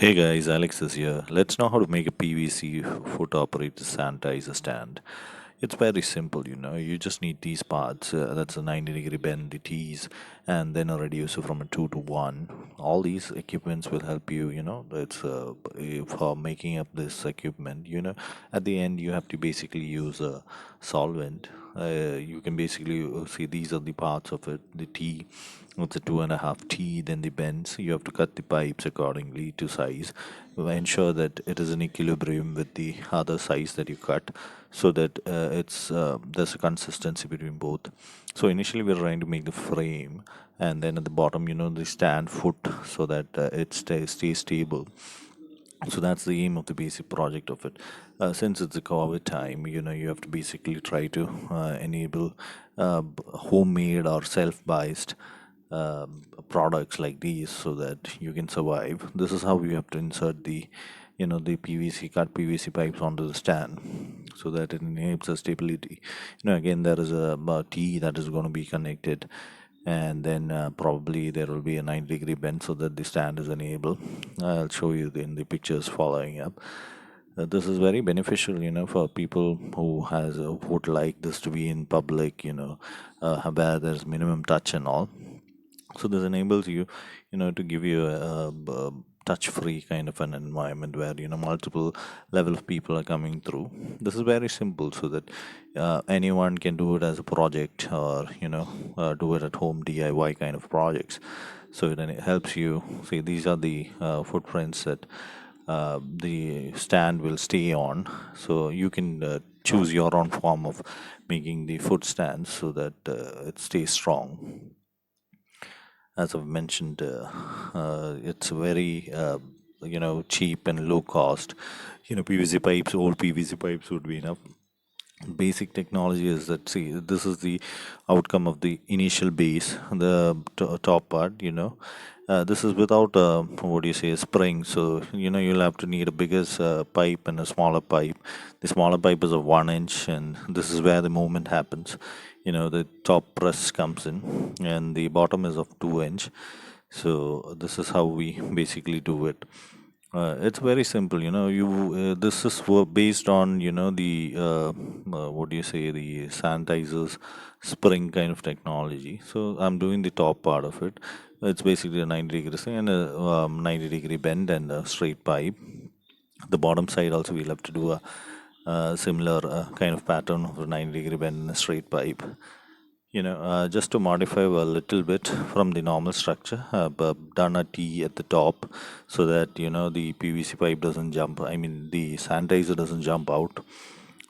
Hey guys, Alex is here. Let's know how to make a PVC foot operated sanitizer stand. It's very simple, You just need these parts. That's a 90-degree bend, the T's, and then a reducer from a 2 to 1. All these equipments will help you, It's for making up this equipment, At the end, you have to basically use a solvent. You can basically see these are the parts of it. The T, it's a 2.5 T, then the bends. You have to cut the pipes accordingly to size. Ensure that it is in equilibrium with the other size that you cut, so that it's there's a consistency between both. So initially we're trying to make the frame, and then at the bottom, the stand foot, so that stays stable. So that's the aim of the basic project of it. Since it's a COVID time, you have to basically try to enable homemade or self-biased products like these, so that you can survive. This is how you have to insert the PVC cut PVC pipes onto the stand, so that it enables a stability. Again, there is a T that is going to be connected, and then probably there will be a 90-degree bend, so that the stand is enabled. I'll show you in the pictures following up. This is very beneficial, for people who would like this to be in public, where there's minimum touch and all. So this enables you, to give you a touch-free kind of an environment where multiple level of people are coming through. This is very simple, so that anyone can do it as a project, or do it at home DIY kind of projects. So then it helps you see these are the footprints that the stand will stay on. So you can choose your own form of making the foot stand, so that it stays strong. As I've mentioned, it's very cheap and low cost. PVC pipes, old PVC pipes would be enough. Basic technology is that, see, this is the outcome of the initial base, the top part. This is without what do you say, a spring. So you'll have to need a bigger pipe and a smaller pipe. The smaller pipe is of 1 inch, and this is where the movement happens. The top press comes in, and the bottom is of 2 inch. So this is how we basically do it. It's very simple, You this is based on the what do you say, the sanitizers spring kind of technology. So I'm doing the top part of it. It's basically a 90-degree thing, and a 90-degree bend and a straight pipe. The bottom side also we'll have to do a similar kind of pattern of a 90-degree bend and a straight pipe. Just to modify a little bit from the normal structure, but done a T at the top, so that the PVC pipe doesn't jump. I mean, the sanitizer doesn't jump out.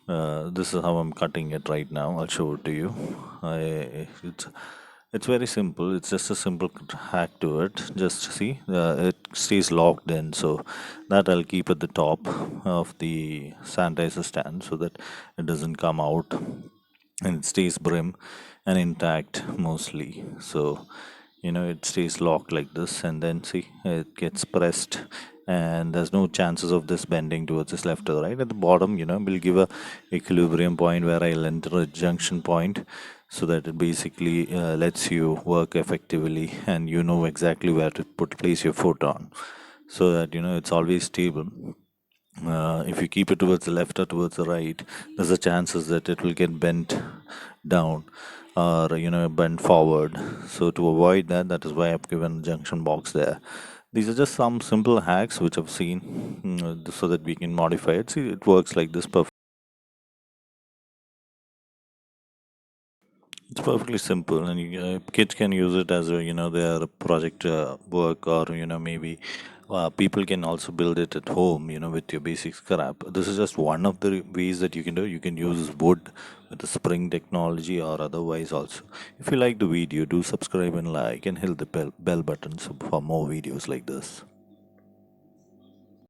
This is how I'm cutting it right now. I'll show it to you. It's very simple. It's just a simple hack to it. Just see, it stays locked in, so that I'll keep at the top of the sanitizer stand, so that it doesn't come out, and it stays brim and intact mostly. So it stays locked like this, and then see, it gets pressed, and there's no chances of this bending towards this left or the right. At the bottom, we'll give a equilibrium point where I'll enter a junction point, so that it basically lets you work effectively, and you know exactly where to place your foot on, so that it's always stable. If you keep it towards the left or towards the right, there's a chances that it will get bent down, or bent forward. So to avoid that, that is why I've given a junction box there. These are just some simple hacks which I've seen, so that we can modify it. See, it works like this. It's perfectly simple, and kids can use it as their project work, or maybe people can also build it at home, with your basic scrap. This is just one of the ways that you can do. You can use wood with the spring technology, or otherwise also. If you like the video, do subscribe and like, and hit the bell button for more videos like this.